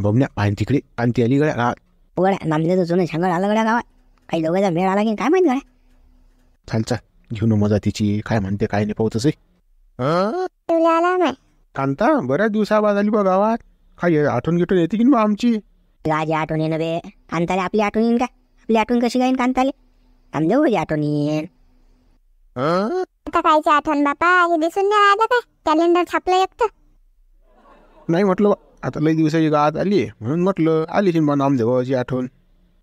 बबन्या पाणी तिकडे कांती आली गड्या गावात. गड्या नामदेवचं जुनं सांगड आलं गड्या गावात. काही दोघांचा मेळ आला की काय माहित गड्या. चाल चाल घेऊन मजा तिची काय म्हणते काय नाही पाहतच कांता बऱ्याच दिवसाबाद आली बा गावात. काय आठवण गिटून येते की बा आमची. राजी आठवण येणं बे. कांताले आपली आठवण येईन काय. आपली आठवण कशी काय कांताले. नामदेव आठवण येईन. आता कायची आठवण बापा. हे दिसून नाही आलं काय कॅलेंडर छापलं एकटं. नाही म्हटलं बा आता लई दिवसाची गावात आली म्हणून म्हटलं आली बा नामदेवाची आठवण.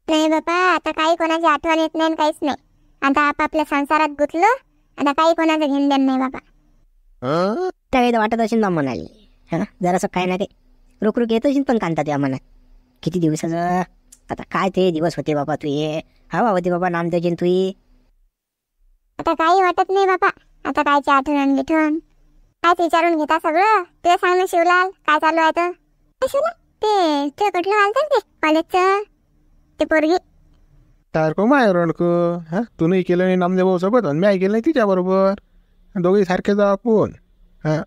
नाही बापा आता काही कोणाची आठवण येत नाही काहीच नाही. आता आपापल्या संसारात गुंतलो. आता काही कोणाचं घेण देण नाही बाबा. त्यावेळी वाटत असेल ना म्हणाली हा जरासं काय नाही ते रुक येत असेल पण कांता त्या मनात. किती दिवसाचं आता काय ते दिवस होते बाबा तुये. हवा होते बाबा नामदेवची तुई. आता काही वाटत नाही बापा. आता कायची आठवण गिठवण कायच विचारून घेता सगळं. तुला सांग ना शिवलाल काय चालू आहे तर. शिवलाल ते तुला कुठलं घालतं ते कॉलेजचं ते पोरगी. सारखं माय रणक हा तू नाही केलं नाही नामदेव सोबत आणि मी केलं नाही तिच्या बरोबर. दोघे सारखे जाऊ आपण. हा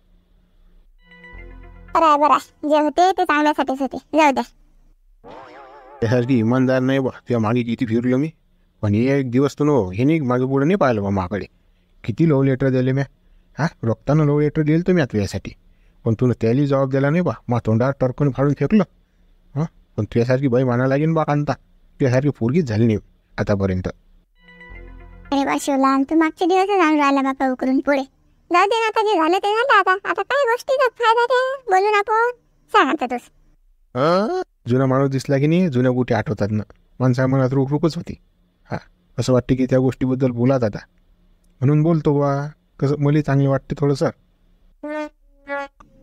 बरं जे होते ते चांगल्यासाठीच होते जाऊ द्या. त्यासाठी इमानदार नाही बा. त्या मागे किती फिरलो मी पण एक दिवस तर नो हे नाही मागे पुढे नाही पाहिलं बा माकडे. किती लव लेटर दिले मी. हा रक्तानं लव लेटर दिलं तुम्ही आता यासाठी पण तुला त्याला जबाब दिला नाही बा. मा तोंडावर टरकून फाडून फेकलं. हां पण तुझ्यासारखी बाई माना लागेल बा कांता. तुझ्यासारखी पोरगीच झाली नाही आतापर्यंत. अरे बा शिवलाल तू मागचे दिवस सांगून राहिला बापा उकरून पुढे. जाऊ दे ना आता जे झालं ते झालं. आता आता काय गोष्टीचा फायदा ते बोलून आपण सांग आता तूच. जुना माणूस दिसला की नाही जुन्या गोष्टी आठवतात ना. माणसा मनात रुकच होती. हा असं वाटते की त्या गोष्टीबद्दल बोलात आता म्हणून बोलतो बा. कसं मला चांगलं वाटते थोडंसं.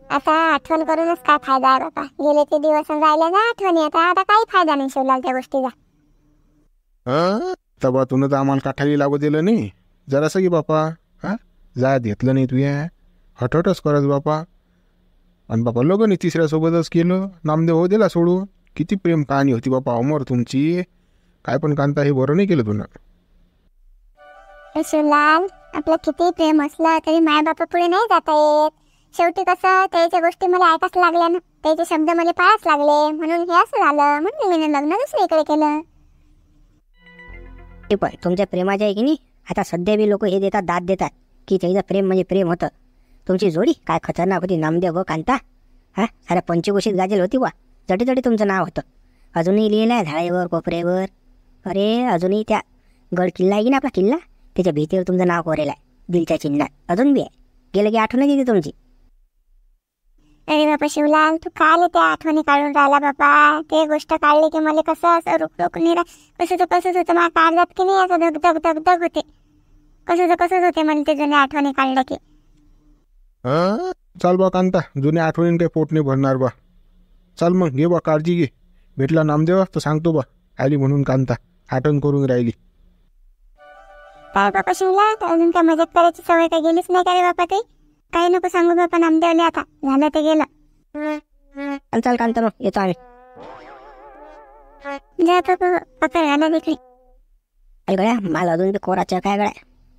आता आठवण करूनच काय फायदा आहे बापा. गेले ते दिवस राहिले ना आठवणी. आता आता काही फायदा नाही शिवलाल त्या गोष्टीचा. तबा तुनं तर आम्हाला काठाली लागू दिलं नाही जरासं की बापा. हा जा घेतलं नाही तुया हटहटच करत बापा. आणि बापा लग्न तिसऱ्यासोबतच केलं. नामदेव हो दिला सोडून. किती प्रेम कहाणी होती बापा अमर तुमची. काय पण कांता हे बरं नाही केलं तुनं. शिवलाल आपलं किती प्रेम असलं तरी माय बापा पुढे नाही जाता येत. शेवटी कसं त्याच्या गोष्टी मला ऐकाच लागल्या ना. त्याचे शब्द मला पाळाच लागले म्हणून हे असं झालं. म्हणून मी लग्न दुसरीकडे केलं. ते पण तुमच्या प्रेमाच्या आहे की नाही. आता सध्या बी लोक हे देतात दाद देतात की त्याचं प्रेम म्हणजे प्रेम होतं. तुमची जोडी काय खतरनाक होती नामदेव व कांता. हा साऱ्या पंचकोशीत गाजेल होती वा. जटी जटी तुमचं नाव होतं. अजूनही लिहिलं आहे झाडावर कोपऱ्यावर. अरे अजूनही त्या गड किल्ला आहे की ना आपला किल्ला त्याच्या भीतीवर तुमचं नाव कोरेलं आहे दिलच्या चिन्हात. अजून बी आहे. गेलं की आठवण येते तुमची. अरे बापा शिवलाल तू काय त्या आठवणी काढून राहिला बापा. ते गोष्ट काढली की मला कसं असं रुक नाही कसंच होतं मला काढतात की नाही असं धग धग धग धग होते. कसंच होते मला ते जुन्या आठवणी काढलं की. चाल बा कांता जुन्या आठवणीन काही पोट नाही भरणार बा. चाल मग घे बा काळजी घे. भेटला नामदेव तर सांगतो बा आली म्हणून कांता आठवण करून राहिली. काय बापा शिवलाल अजून काय मजाक करायची सवय काय गेलीच नाही का रे बापा. काही नको सांगू बापा नामदेवले. आता झालं ते गेलं. चाल कांता मग येतो आम्ही. पकड झालं देखील. काय गड्या मला अजून बी कोराच्या काय गड्या.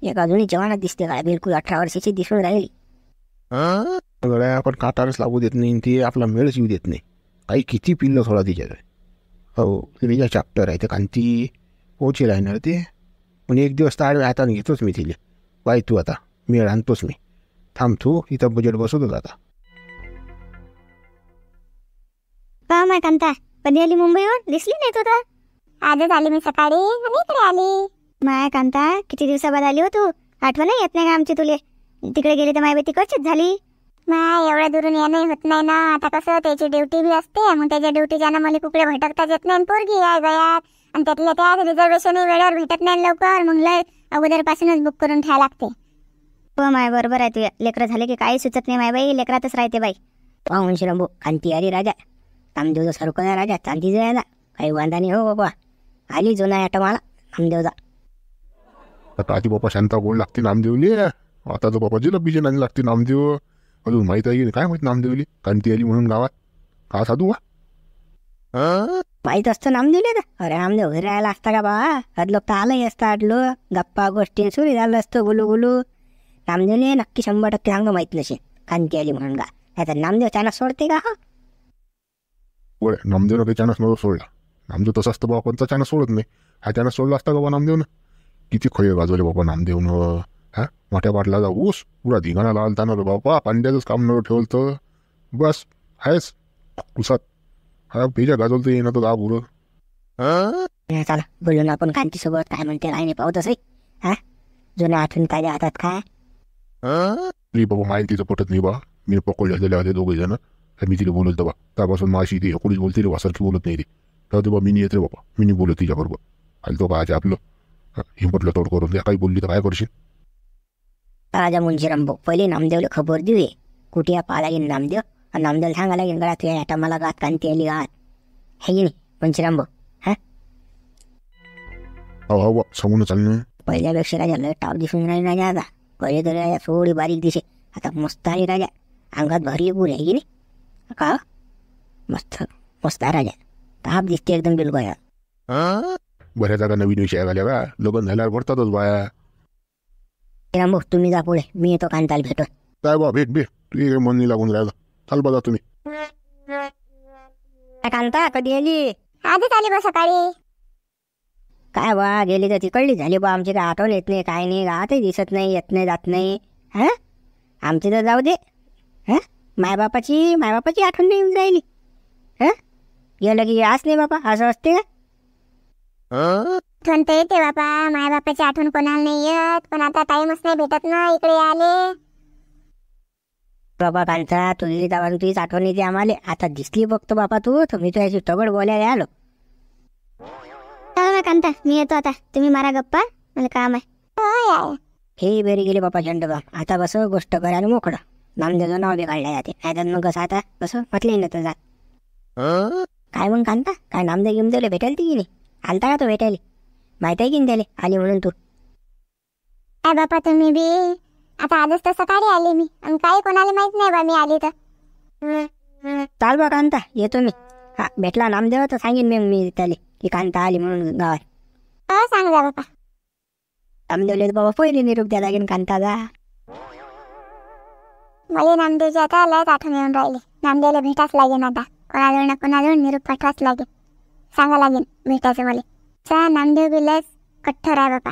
एक अजूनही जवानात दिसते गड्या. बिलकुल 18 वर्षाची दिसून राहिली. गड्या आपण काटारच लागू देत नाही. ती आपला मेळच येऊ देत नाही. काही किती पिल्लं थोडा तिच्याकडे. हो तिच्या चॅप्टर आहे ते कांती पोचेल आहे ना ते. पण एक दिवस ताळव्या हाताने घेतोच मी तिला. बाई तू आता मेळ आणतोच मी. थांब तू इथं बजेट बसवतोच आता. का माय कांता कधी आली मुंबईवर दिसली नाही तू तर. आजच आली मी सकाळी आणि इकडे आली. माय कांता किती दिवसाबाद आली हो तू. आठवण येत नाही का आमची तुले. तिकडे गेली तर माय तिकडचीच झाली. माय एवढ्या दुरून येणं होत नाही ना. आता कसं त्याची ड्युटी बी असते. मग त्याच्या ड्युटीच्या ना मला कुकडे भटकता येत नाही. पोरगी आहे गयात आणि त्यातल्या त्यात रिझर्वेशन वेळेवर भेटत नाही लवकर. मग लय अगोदरपासूनच बुक करून ठेवा लागते. हो माय बरोबर आहे तुझ्या. लेकरं झाले की काही सुचत नाही माय बाई. लेकरातच राहते बाई. पाहून शिरंबू कांती आली राजा. नामदेवचा सरकला राजा चांदी जायला काही वांदा नाही हो बाबा. आली जुना आठ मला नामदेवचा. आता आधी बापा शांता गोड लागते नामदेवली. आता तर बाबा जिलबीचे नाही लागते नामदेव. अजून माहीत आहे की काय माहित नामदेवली कांती आली म्हणून गावात. का साधू वा माहीत असतं नामदेवले तर. अरे नामदेव घरी राहायला असता का बा. लोक तर आलंही असतं आडलो. गप्पा गोष्टी सुरू झालं असतं गुलू गुलू. नामदेवले नक्की 100% सांग माहीत नसेल कांती आली म्हणून का. आता नामदेव त्यांना सोडते का. बरं नामदेवनं काही चानस नव्हता सोडला. नामदेव तसं असतं बाबा, कोणता चानस सोडत नाही. हा चानस सोडला असता का बाबा नामदेवनं? किती खळे गाजवले बाबा नामदेवनं. हा मोठ्या पाटलाचा ऊस पुरा धिंगाणा लावता ना रे बाबा. पांड्याचंच काम न ठेवलं तर बस आहेच उसात. हा पेजा गाजवलं तर येणं तर दहा पुरं. चला बोलून आपण कांतीसोबत काय म्हणते काय नाही पाहू तसं. हा जुन्या आठवण काय हातात काय. नाही बाबा माहिती तिचं पटत नाही बा. मी पकडले असलेले होते दोघे जण. मी तिला बोलत बा त्यापासून माझी ती कोणीच बोलते रे वासारखी बोलत नाही रे. तर बा मी नाही येते बाबा, मी नाही बोलत तिच्याबरोबर. आलं तो काय आपलं हिंमतलं तोड करून द्या. काही बोलली तर काय करशील. राजा मुंशीराम भाऊ पहिले नामदेवला खबर देऊ कुठे पाला येईन नामदेव. आणि नामदेवला सांगायला येईन गळा तुझ्या आता मला गात कांती आली गात हे की नाही मुंशीराम भाऊ. हा हो सांगून चालणं. पहिल्यापेक्षा राजा लय टाप दिसून राहील राजा आता. पहिले तर राजा थोडी बारीक दिसे, आता मस्त आहे राजा. अंगात भारी पूर आहे की नाही का. मस्त मस्त आहे राजा. ताप दिसते एकदम बिलगोया. बऱ्याच जागा नवीन विषय आल्या का. लग्न झाल्यावर भरतातच बाया. राम भाऊ तुम्ही जा पुढे, मी येतो कांताला भेटून. काय बा भेट तू काही मन नाही लागून राहिलं. चाल बघा तुम्ही. कांता कधी आली. आजच आली बा सकाळी. काय बा गेली तर तिकडली झाली बा. आमची काय आठवण येत नाही काय नाही. गातही दिसत नाही, येत नाही जात नाही. हा आमची तर जाऊ दे. हा मायबापाची आठवण नाही येऊन राहिली. हा गेलं की याच नाही बापा, असं असते का. आठवण तर येते बापा, माय बापाची आठवण कोणाला नाही येत. पण आता टाइमच नाही भेटत ना इकडे आले. बाबा कांता तुझी जाऊन तुझीच आठवण येते आम्हाला. आता दिसली बघतो बापा तू, तर मी तुझ्याशी तगड बोलायला आलो. चला ना कांता, मी येतो आता. तुम्ही मारा गप्पा, मला काम आहे. हे बेरी गेले बापा झंडबा. आता कसं गोष्ट करायला मोकळं. नामदेवचं नाव बी काढल्या जाते. नाही तर मग कसं आता कसं म्हटलं ना तर जात. काय मग कांता काय नामदेव गिमदेवले भेटायला ती की नाही. आलता का तो भेटायला. माहित आहे की नाही त्याला आली म्हणून तू. काय बापा तुम्ही बी. आता आजच तर सकाळी आले मी, आणि काही कोणाला माहित नाही बा मी आली तर. चाल बा कांता येतो मी. हा भेटला नामदेव तर सांगेन मी त्याला की कांता आली म्हणून गावात. हो सांग जा बापा. नामदेवले बाबा पहिले निरोप द्या लागेल कांताचा. मला नामदेवची आता लयच आठवण येऊन राहिली. नामदेवला भेटाच लागेल आता. कोणाजवळ निरोप पाठवाच लागेल. सांगा लागेल भेटायचं मला. चा नामदेव बी लयच कठ्ठर आहे बापा.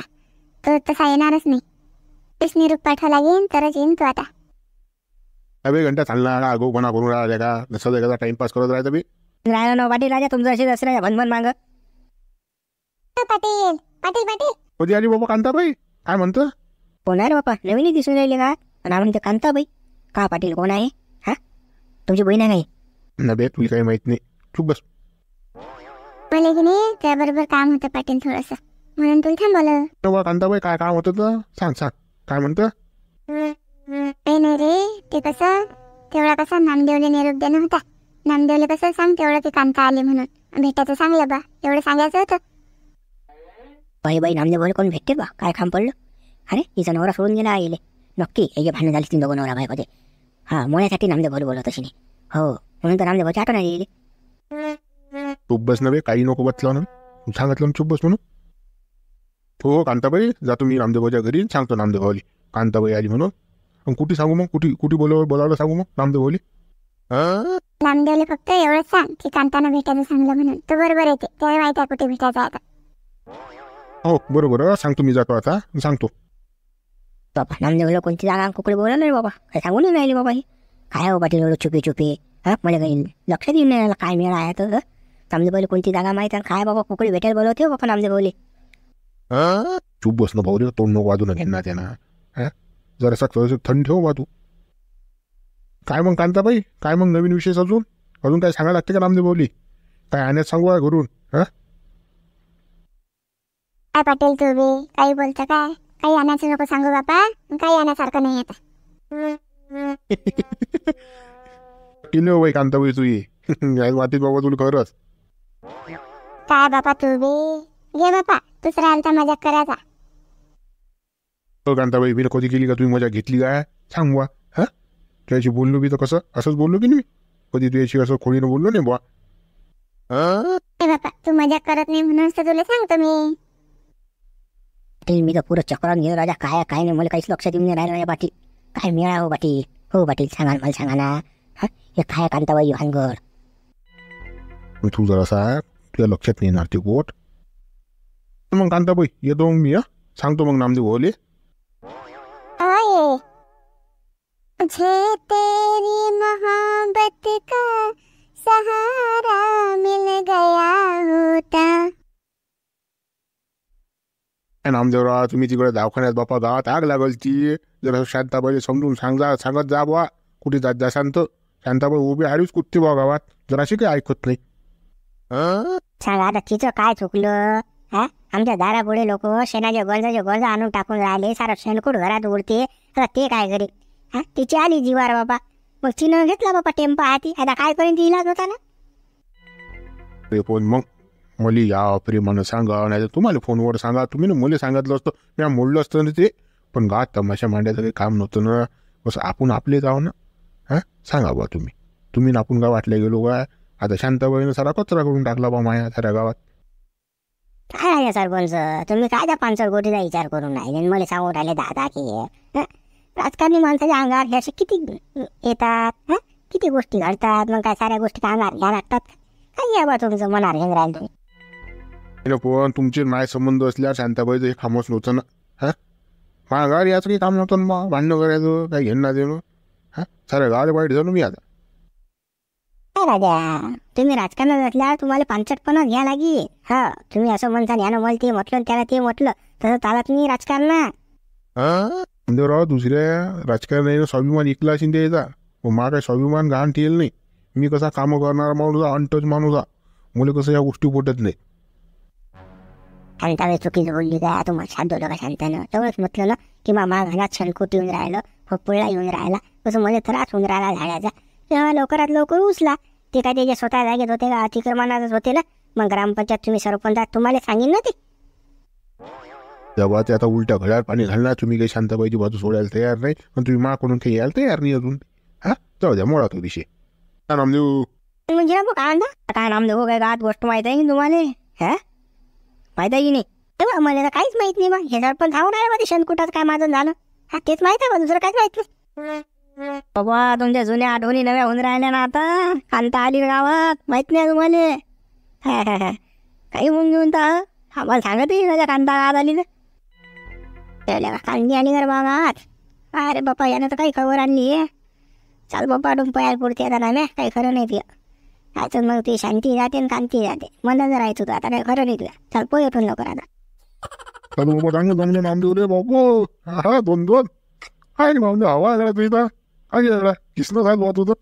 तो तसा येणारच नाही. तेच निरोप पाठवा लागेल तरच येईन तो आता. अबे घंटा चालणार आगोपणा करून राहिल्या का. नसं एखादा टाइमपास करत राहायचं बी. राहिला ना पाटील राजा तुमचं असे दसऱ्या भनभन माग. पाटील पाटील पाटील कधी आली बाबा कांताबाई. काय म्हणतं. कोण आहे रे बापा नवीनच दिसून राहिले का. आणि म्हणते कांताबाई. का पाटील कोण आहे. हा तुमची बहीण आहे काही. ना बे तुला काही माहित नाही. चुप बस. मला की नाही त्याबरोबर काम होतं पाटील थोडंसं, म्हणून तुला थांबवलं. बाबा कांताबाई काय काम होतं तर सांग काय म्हणतं. काही नाही रे, ते कसं तेवढा कसा नामदेवले निरोप देणं होता. नामदेवले कसं सांग तेवढं ती कांता आली म्हणून भेटायचं सांगलं बा. एवढं सांगायचं होतं. बाई नामदेव बोल कोण भेटते बा. काय काम पडलं. अरे हिचा नवरा सोडून गेला आईले. नक्की हे भांडण झाली तीन दोघं नवरा बायकोते. हा मुळ्यासाठी नामदेव बोल बोलत अशी नाही. हो म्हणून तर नामदेव आठवण आली. चुप बस ना बे. काही नको बसलं ना. सांगितलं ना चुप बस म्हणून. हो कांताबाई जातो मी रामदेवाच्या घरी. सांगतो नामदेव आली कांताबाई आली म्हणून. मग कुठे सांगू मग कुठे बोलावलं सांगू मग नामदेव आली. नामदेवले फक्त एवढंच सांग की कांताना भेटायचं सांगलं म्हणून. तो बरोबर येते. त्याला माहिती आहे कुठे भेटायचं आता. हो बरोबर सांगतो मी. जातो आता सांगतो. बाबा नामदेवला कोणती जागा कुकडे बोलवलं रे बाबा. काय सांगून नाही राहिली बाबा ही. काय हो पाटील एवढं चुपे हा मला काही लक्षात येऊन नाही राहिलं काय मेळा आहे तर. नामदेवला कोणती जागा माहिती आहे काय बाबा कुकडे भेटायला बोलवते बाबा नामदेवले. चुप बस ना भाऊ रे. तोंड नको वाजून घेणार त्यांना. हा जरासा थंड ठेव बा तू. काय मग कांताबाई काय मग नवीन विशेष अजून काय सांगायला लागते का नामदेव बोली. काय आणण्यात सांगू आहे घरून. हा काय पाटील तू बी काही बोलतं काय. काही आणायचं नको सांगू बापा. काही आणण्यासारखं नाही आता. किलो बाई कांताबाई तू ये मातीत बाबा तुला खरंच. काय बापा तू बी घे बापा. दुसरा आलता मजाक करायचा. हो कांताबाई मी कधी केली का तुम्ही मजा घेतली काय सांग बा. हा त्याशी बोललो बी तर कसं असंच बोललो की नाही. कधी तुझ्याशी असं खोडीनं बोललो नाही बा. बापा तू मजाक करत नाही म्हणून तर तुला सांगतो मी. पाटील मी तर पुरं चक्रावून घेऊ राजा. काय काय नाही मला काहीच लक्षात येऊन नाही राहिलं पाटील. काय मिळा हो पाटील. हो पाटील सांगा मला सांगा ना. हा हे काय कांताबाई भानगड. मग तू जरासा तुझ्या लक्षात नाही येणार ते गोट. मग कांताबाई येतो मग मी, सांगतो मग नामदेव ओले. आए मुझे तेरी मोहब्बत का सहारा मिल गया होता. नामदेवराव तुम्ही तिकडे दवाखान्यात बापा गावात आग लागलची. जरा शांताबाई समजून सांगत जा बा. कुठे जात जा शांत. शांताबाई उभी आडीच कुठते बा गावात, जराशी काही ऐकत नाही. सांगा आता तिचं काय चुकलं? हा, आमच्या दारापुढे लोक शेणाचे गंज आणून टाकून राहिले. सारं शेणकूट घरात उडते. आता ते काय करेल? हा, तिची आली जीवार बाबा. मग तिनं घेतला बाबा टेम्पा हाती. आता काय करेन ती इलाज होता ना. ते पण मग मला या प्रेमानं सांगा, नाही तर तुम्हाला फोनवर सांगा. तुम्ही ना मला सांगितलं असतं, मी मोडलं असतं ना ते. पण गात तमाशा मांडायचं काही काम नव्हतं ना. बस आपण आपले जाऊ ना. हां, सांगा बा तुम्ही ना आपण गाव वाटल्या गेलो काय. आता शांताबाईनं सारा कचरा करून टाकला बा माया साऱ्या गावात. काय आहे सरपंच, तुम्ही काय त्या पानसर गोटीचा विचार करून राहिले मला सांगून राहिले दादा की हं? राजकारणी माणसाच्या अंगावर हे असे किती येतात. हं? किती गोष्टी घडतात. मग काय साऱ्या गोष्टी अंगावर घ्या लागतात. काय आहे बा तुमचं मनावर घेऊन राहिले तुम्ही. पण तुमचे माय संबंध असल्यावर शांताबाईचं हे खामच नव्हतं ना. हां, माघार याचं काही काम नव्हतं ना. भांडणं करायचं काही घेणं देणं. हां, साऱ्या गावाला वाईट झालं मी आता. काय राजा, तुम्ही राजकारणात असल्यावर तुम्हाला पानचटपणा घ्या लागी. हा, तुम्ही असं म्हणता यानं मला ते म्हटलं त्याला ते म्हटलं, तसं चालत नाही राजकारणात. राव दुसऱ्या राजकारणाने स्वाभिमान इकला असेल द्यायचा. मला काही स्वाभिमान घाण ठेल नाही. मी कसा कामं करणारा माणूस, अनटच माणूस. मला कसं या गोष्टी पटत नाही. शांताबाई चुकीचं बोलली काय? तुम्हाला शांतवलं का शांतानं? तेवढंच म्हटलं ना की मा घरात शेणकूट येऊन राहिलं, फपुळा येऊन राहिला, कसं मला त्रास होऊन राहिला झाडाचा. तेव्हा लवकरात लवकर उचला. ते काय त्याच्या स्वतः जागेत होते का अतिक्रमणातच होते ना. मग ग्रामपंचायत तुम्ही सरपंचात तुम्हाला सांगेन ना ते. जेव्हा ते आता उलट्या घड्याळ पाणी घालणार. तुम्ही काही शांताबाईची बाजू सोडायला तयार नाही, पण तुम्ही माकडून काही यायला तयार नाही अजून. हा, जाऊ द्या, मोळा तो विषय. काय नामदेव म्हणजे ना काय म्हणता? काय नामदेव हो काय गावात गोष्ट माहित आहे की तुम्हाला? हा, माहित आहे की नाही? तेव्हा मला काहीच माहित नाही. मग हे सरपंच सांगून आहे मध्ये शेणकुटात काय माझं झालं. हा, तेच माहित आहे, दुसरं काहीच माहित नाही. बाबा तुमच्या जुन्या आठवणी नव्या होऊन राहिल्या ना आता. कांता आली गावात, माहित नाही तुम्हाला? हा, काही होऊन घेऊन तर आम्हाला सांगत येईल माझ्या कांता गावात आली तर. कांदी आली कर गावात. अरे बापा यानं तर काही खबर आणली आहे. चाल बाबा डुंपयाला पुरते आता ना. काही खरं नाही तुला. आता मग ती शांती जाते आणि कांती जाते. मला जर राहायचं होतं, आता काही खरं नाही तुला. चाल पोय उठून लवकर आता. बाबा चांगले नामदेव रे बाबू. हा, दोन काय नामदेव हवा जरा तुझा. काय जरा किसनं झालं बाबा तुझं.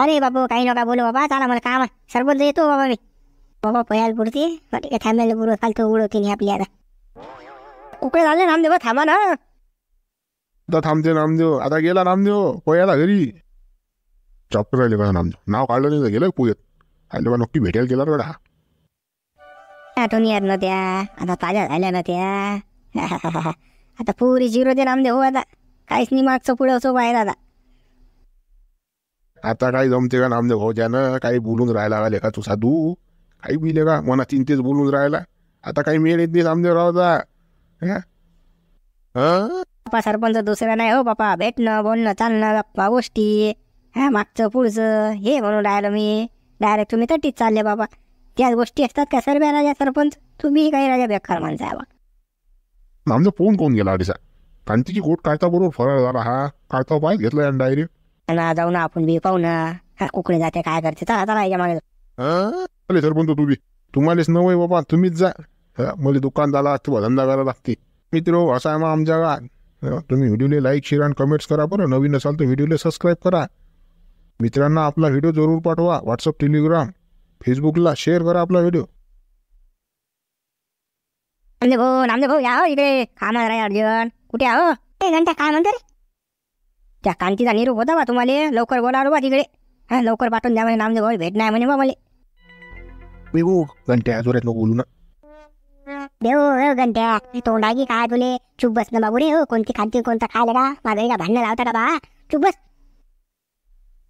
अरे बाबू काही नका बोलू बाबा. चला मला काम आहे. सरपंच येतो बाबा मी. बाबा पोयाला पुरते ठीक आहे. थांबायला पुरं फालतू उडवते नाही आपली आता. उकडे झाले नामदेव, थांबा ना. आता थांबते नामदेव. आता गेला नामदेव पोयाला घरी. चॉप्टर राहिले का नामदेव? नाव काढलं नाही तर गेलं पोयत. आले बा नक्की भेटायला गेला गडा. आठवणी येत नव्हत्या, आता ताज्या झाल्या ना त्या. आता पुरी जिरो दे नामदेव हो. आता काहीच नाही मागचं पुढं असं बाहेर आता. आता काही जमते का नामदेव भाऊ? त्यानं काही बोलून राहायला आले का तू साधू? काही बिले का मना चिंतेच बोलून राहायला. आता काही मेळ येत नाही नामदेवरावचा. बापा सरपंच दुसरं नाही हो बापा. भेटणं बोलणं चालणं गप्पा गोष्टी. हा, मागचं पुढचं हे म्हणून राहिलो मी. डायरेक्ट तुम्ही तटीच चालले बाबा. त्याच गोष्टी असतात का सर्व राजा सरपंच? तुम्ही काही राजा बेकार माणसं आहे बा. नामदेव फोन कोण गेला अडीचा? कांतीची गोट काढता बरोबर फराळ झाला. हा काढता पाय घेतला डायरेक्ट. ना जाऊ ना आपण बी पाहू ना. हा, कुकडे जाते काय करते. चला चला याच्या मागे. अरे सरपंच तुम्ही तुम्हालाच नवय बाबा. तुम्हीच जा. मला दुकान झाला किंवा धंदा करायला लागते. मित्र असा आहे मग आमच्या गावात. तुम्ही व्हिडिओला लाईक शेअर आणि कमेंट्स करा. बरं नवीन असाल तर व्हिडिओला सबस्क्राईब करा. मित्रांना आपला व्हिडिओ जरूर पाठवा. व्हॉट्सअप, टेलिग्राम, फेसबुकला शेअर करा आपला व्हिडिओ. नामदेव भाऊ या हो इकडे. कामाला राहा अर्जंट. कुठे आहो? ते घंटा काय म्हणते रे? त्या कांतीचा निरोप होता बा तुम्हाला. लवकर बोलावलं बा तिकडे. हा, लवकर पाठवून द्या म्हणे. नामदेव भाऊ भेट नाही म्हणे बा मला. मी हो घंट्या जोरात नको बोलू ना. देव हो घंट्या तोंडागी काय तुले. चुप बस ना बाबू रे. हो कोणती खांती कोणता खायला का? माझं का भांडणं लावता का बा? चुप बस.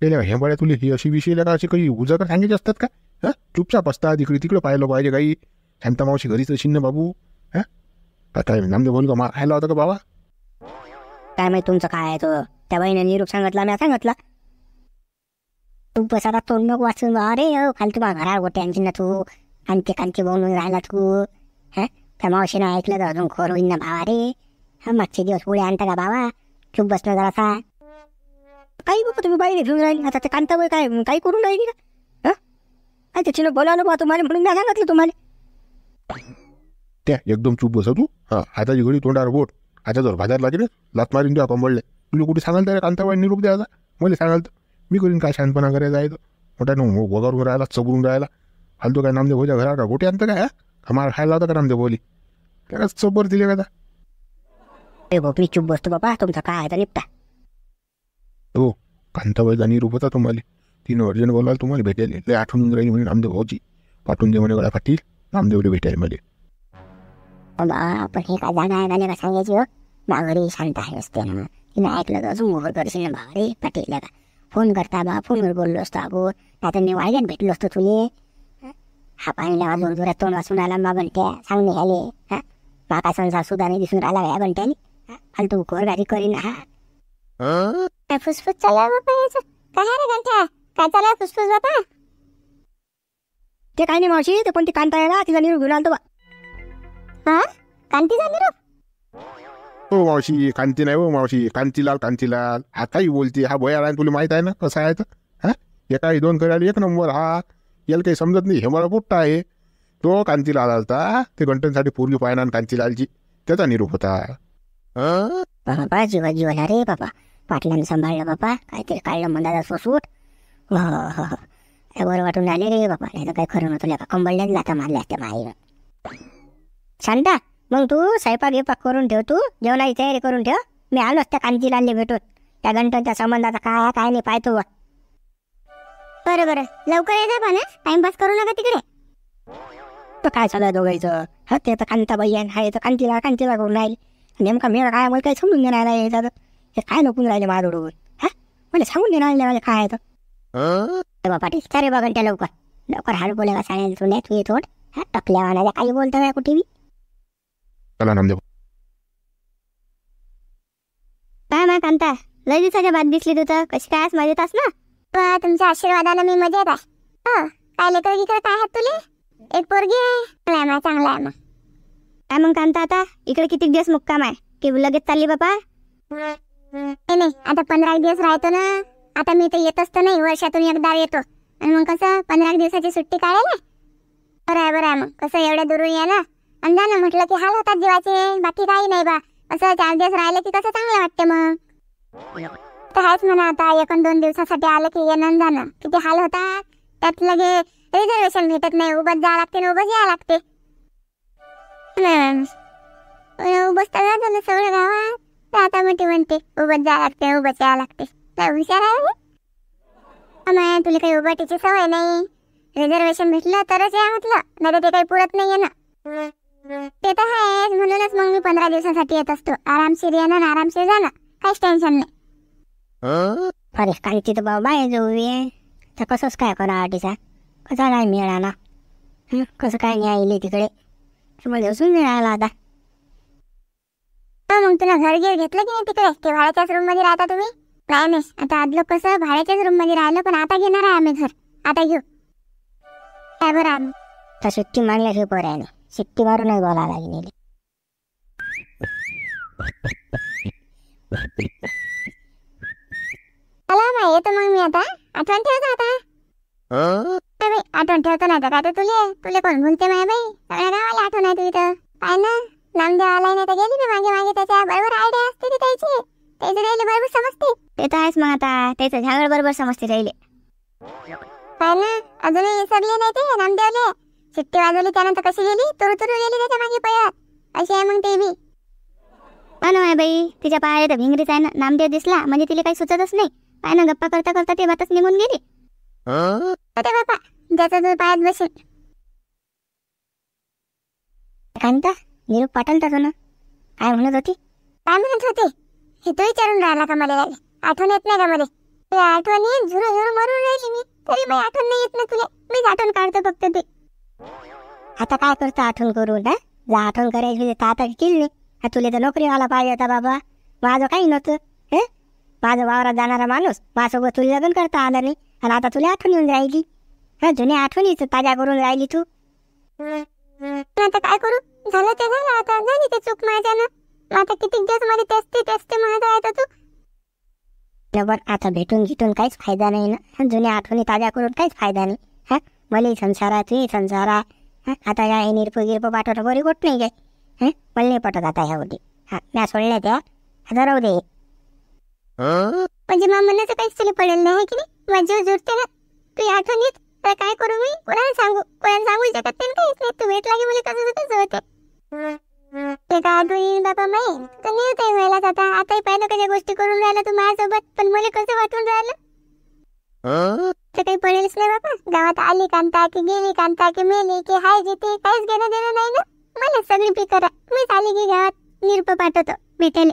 हे बऱ्या तुला ही अशी विषय का अशी काही उजागर सांगायचे असतात का? हा, चुपचाप असतात. इकडे तिकडे पाहिलं पाहिजे काही. शांता मावशी घरीच असेल ना बाबू. हा, काय नामदेव बोल का मा खायला होता का बाबा? काय माहिती तुमचं काय आहे तो. त्या बाईने निरूप सांगितला मी सांगितला. तू बस आता तोंड नको वाचून अरे फालतू बा घरावर गोटे आणखी ना तू आणखी कांची बोलून राहिला तू. हा त्या मावशीनं ऐकलं तर अजून खोर होईन ना भावा रे. हा मागचे दिवस पुढे आणता का भावा. चुप बसणं जरासा. काही बाबा तुम्ही बाई घेऊन राहिली आता ते कांताबाई काय काही करून राहिली का. हा काय त्याच्यानं बोलावलं बा तुम्हाला म्हणून मी सांगितलं तुम्हाला. त्या एकदम चूप बस तू. हा हाताची घडी तोंडावर बोट. हाताजवळ बाजार लागेल लात मारीन तुला कंबळले. तुला कुठे सांगाल त्या कांताबाई निरोप द्यायचा. मला सांगाल तर मी करीन काय शहाणपणा करायचा आहे. मोठ्यानं वगारून राहिला चबरून राहिला. फालतू काय नामदेव भाऊच्या घरात का गोटे आणतं काय. मार खायला होता का नामदेव बोली त्याला चबर दिले का. अरे भाऊ मी चुप बसतो बाबा तुमचा काय आहे तर निपटा. हो कांताबाईचा निरोप होता तुम्हाला. तीन अर्जंट बोलायला तुम्हाला भेटायला लय आठवून राहिली म्हणे नामदेव भाऊची. पाठवून दे म्हणे गळा पाटील नामदेवले भेटायला मला. आपण हे काय जागा आहे का सांगायची हो. माघारी शांत आहे असते ना तिने ऐकलं तर अजून मोहर करशील ना भावा रे पाटील का. फोन करता बा फोनवर बोललो असतो अगो आता मी वायद्यात भेटलो असतो तुले. हा पाहिला वाजून जोरात तोंड वाचून आला मा घंट्या सांगणे आले. हा माका संसार सुद्धा नाही दिसून राहिला या घंट्याने. फालतू कोरगारी करीन. हा काय फुसफुस चालू आहे बापा याचं. काय रे घंटा काय चालू आहे फुसफुस बापा. ते काय नाही मावशी ते कोणती कांता आहे ना तिचा निरोप घेऊन आलतो बा. हा कांतीचा निरोप. हो मावशी कांती नाही हो मावशी कांतीलाल हा काही बोलते. हा भया राय तुला माहित आहे ना कसा आहे तर. हा एका दोन करायला एक नंबर. हा याला काही समजत नाही हे मला पोट्टा आहे. तो कांतीलाल आलता ते घंटनसाठी पूर्वी पाहिना कांतीलालची त्याचा निरोप होता. बाबा जीवा जीवाला रे बाबा पाटलानं सांभाळलं बाबा काहीतरी काढलं मंदाचा सोसूट. बरं वाटून आले रे बाबा नाही तर काही खरं नव्हतं का कंबळल्याच जाता मारल्या असत्या माईनं. शांता मग तू स्वयंपाक गिपाक करून ठेव. तू जेवणाची तयारी करून ठेव. मी आलोच त्या कांतीलालने भेटून. त्या घंटनच्या संबंधाचा काय नाही पाहतो. बरं बरं लवकर येते पण टाइमपास करू नका तिकडे. तर काय चालू आहे दोघांचं. हा ते तर कांताबाई आहे तर कांतीला करून राहील. नेमका मेळ काय मला काही समजून घेणार नाही. हे काय नको राहिले माझ्याकडून. हा मला सांगून देणार नाही मला काय तर पाटील चारे बघा घंट्या लवकर हाड बोले का सांगेल तू नाही तू ये थोड. हा टकल्या वाहनाच्या काही बोलतो काय कुठे बी. चला नामदेव. काय मग कांता लय दिवसाच्या बाद दिसली तू तर. कशी काय मजेत अस ना. तुमच्या आशीर्वादानं मी मजेत आहे. काय लेकर गिकर काय आहात तुले. एक पोरगी आहे चांगला आहे. मग काय मग कांता आता इकडे किती दिवस मुक्काम आहे की लगेच चालली बापा. नाही आता 15 दिवस राहतो ना. आता मी तर येत असतो नाही वर्षातून एकदा येतो. आणि मग कसं 15 दिवसाची सुट्टी काढायला बरं आहे. मग कसं एवढ्या दुरून यायला आणि जाणं म्हटलं की हाल होतात जीवाचे. बाकी काही नाही बा. असं 4 दिवस राहिले की कसं चांगलं वाटते. मग तर आहेच म्हणा आता 1-2 दिवसासाठी आलं की येणं जाणं किती हाल होतात. त्यात लगे रिझर्वेशन भेटत नाही. उभंच जावं लागते ना उभंच यावं लागते. उभंच तर झालं सगळं गावात. आता म्हणते उभंच जावं लागते उभंच यावं लागते. काय हुशार आहे तुला काही उभाटीची सवय नाही. रिझर्वेशन भेटलं तरच या म्हटलं नाही तर ते काही पुरत नाही आहे ना. ते तर आहेच म्हणूनच मग मी 15 दिवसासाठी येत असतो. आरामशीर येणं आरामशीर जाणं काहीच टेन्शन नाही. अरे कांती तर बाबा आहे जो उभी आहे तर कसंच काय करा आटीचा कसा नाही मिळाला. कसं काय नाही आले तिकडे मला असून मिळाला आता. मग तुला घर घेतलं की नाही तिकडे ते भाड्याच्याच रूम मध्ये राहता तुम्ही. नाही आता आदलो कसं भाड्याच्याच रूम मध्ये राहिलं पण आता घेणार आहे आम्ही घर. आता घेऊ काय बरं आम्ही तर सुट्टी मारल्याशिवाय पर्याय नाही. सुट्टी मारूनच बोला लागली. चला येतो मग मी आता. आठवण ठेवतो आता. आठवण ठेवतो नाही तर काय तुले कोण भूलते माय बाई. सगळ्या गावाला आठवण आहे तू इथं. काय ना नामदेव आलाय नाही तर गेली मी मागे त्याच्या बरोबर आयडिया असते ती त्याची. त्याचं राहिले बरोबर समजते. ते तर आहेच मग आता त्याचं झागड बरोबर समजते राहिले. काय ना अजूनही विसरले नाही ते नामदेवले. शिट्टी वाजवली त्यानंतर कशी गेली तुरु गेली त्याच्या मागे पळत. अशी आहे मग ते बी. आहे बाई तिच्या पाया तर भिंगरीच आहे ना. नामदेव दिसला म्हणजे तिला काही सुचतच नाही. काय ना गप्पा करता करता ते बातच निघून गेली. अरे बापा ज्याचा जो पायात बसेल. कांता निरोप पाठवता ना काय म्हणत होती. काय म्हणत होते हे तो विचारून राहिला का मला. आठवण येत नाही का मला. ते आठवणी झुरू मरून राहिली मी तरी बाई आठवण नाही येत ना तुला. मीच आठवण काढतो फक्त ते. आता काय करतो आठवण करून. हा जा आठवण करायची तर आता केली नाही. तुला तर नोकरीवाला पाहिजे होता बाबा. माझं काही नव्हतं. हे माझं वावरात जाणारा माणूस माझ्यासोबत तुला लग्न करता आलं नाही आणि आता तुला आठवण येऊन राहिली. हा, जुन्या आठवणीच ताज्या करून राहिली तू. आता काय करू, झालं ते झालं, आता झाली ते चूक माझ्यानं. आता किती दिवस मध्ये तेच म्हणत राहतो तू. पण आता भेटून घेटून काहीच फायदा नाही ना. जुन्या आठवणी ताज्या करून काहीच फायदा नाही. हा, मला संसारा तू संसारा. हा, आता काय निरप गिरप पाठवता बरी गोट नाही काय. हा, मला नाही पटत आता ह्या गोष्टी. हा, म्या सोडल्या त्या, आता राहू दे. म्हणजे मनाचं काहीच तुला पडेल नाही की नाही. माझी जुळते ना तू आठवणीत. तर काय करू मी, कोणाला सांगू शकत नाही काहीच नाही. तू भेटला की मला कसं होते ते काय आठवणी बाबा माही तर निर्दय व्हायलाच. आताही पाहिलं कशा गोष्टी करून राहिला तू माझ्यासोबत, पण मला कसं वाटून राहिलं तर काही पडेलच नाही बाबा. गावात आली कांता की गेली कांता की मेली की हाय जिथे काहीच घेणं देणं नाही ना. मला सगळी पिकरा मीच आली की गावात निरप पाठवतो भेटायला.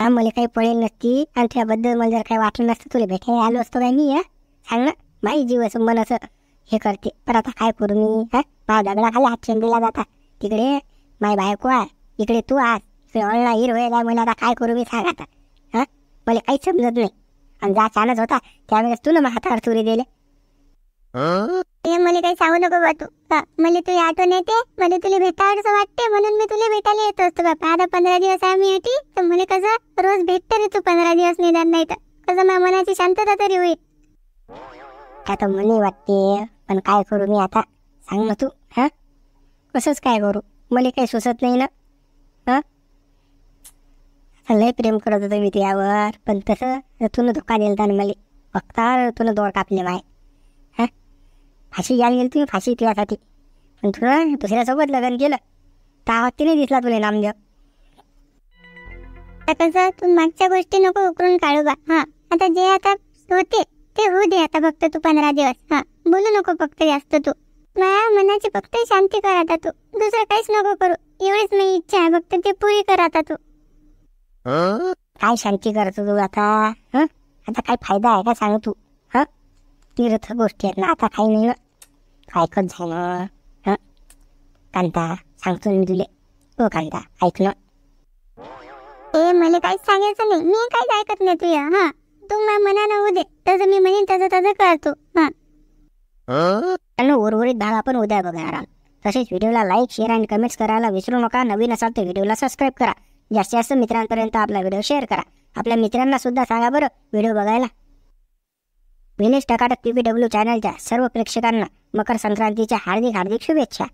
हा, मला काही पडेल नसती आणि त्याबद्दल मला जर काही वाटलं नसतं तुला भेटायला आलो असतो काय मी. हा, सांग ना, माही जीव असं मन असं हे करते. पण आता काय करू मी. हा, माझ्या दगडाखाली हात दिला जाता. तिकडे माय बायको आहे, इकडे तू आज ऑनला हिर व्हायला. मला आता काय करू मी सांग आता. हा, मला काहीच समजत नाही. आणि जा चालत होता त्यावेळेस तुला मग हातावर तुरी दिले. मला काही सांगू नको बा तू. मला तुझी आठवण येते, मला तुला भेटावं वाटते म्हणून मी तुला भेटायला येत असतो बाबा. आता 15 दिवस आहे मी येते तर मला कसं रोज भेटते रे तू. 15 दिवस निदान नाही तर कसं माझ्या मनाची शांतता तरी होईल. आता मला वाटते, पण काय करू मी आता सांग ना तू. हा, कसंच काय करू, मला काही सुचत नाही ना. हा, लय प्रेम करत होतो मी तुझ्यावर, पण तसं तुला धोका दिलता ना मला. फक्त तुला दोर कापले माय. हा, फाशी घ्यायला गेली तुम्ही, फाशी तुझ्यासाठी. पण तुला दुसऱ्यासोबत लग्न केलं त्या वक्ती नाही दिसला तुला नामदेव. कसं तू मागच्या गोष्टी नको उकरून काढू बा. हा, आता जे आता होते ते होऊ दे आता. फक्त तू 15 दिवस हा बोलू नको फक्त जास्त. तू माझ्या मनाची फक्त शांती कर आता. तू दुसरं काहीच नको करू. एवढीच मी इच्छा आहे फक्त ते पुरी कर आता तू. काय शांती करतो तू आता. हं, आता काय फायदा आहे का सांग तू. हा, तीर्थ गोष्टी आहेत ना, आता काही नाही ना. ऐकत झालं. हं, कांता सांगतो मी तुले. हो कांता, ऐक ना. मला काहीच सांगायचं नाही. मी काहीच ऐकत नाही तुझ्या. हा, तू माझ्या मनानं होऊ दे. तसं मी म्हणेन तसं करतो. हा, उर्वरित भाग आपण उद्या बघणार आहोत. तसेच व्हिडिओला लाईक, शेअर आणि कमेंट्स करायला विसरू नका. नवीन असाल तर व्हिडिओला सबस्क्राईब करा. जास्तीत जास्त मित्रांपर्यंत आपला व्हिडिओ शेअर करा. आपल्या मित्रांना सुद्धा सांगा बरं व्हिडिओ बघायला. विनेश टकाटक PPW चॅनलच्या सर्व प्रेक्षकांना मकर संक्रांतीच्या हार्दिक शुभेच्छा.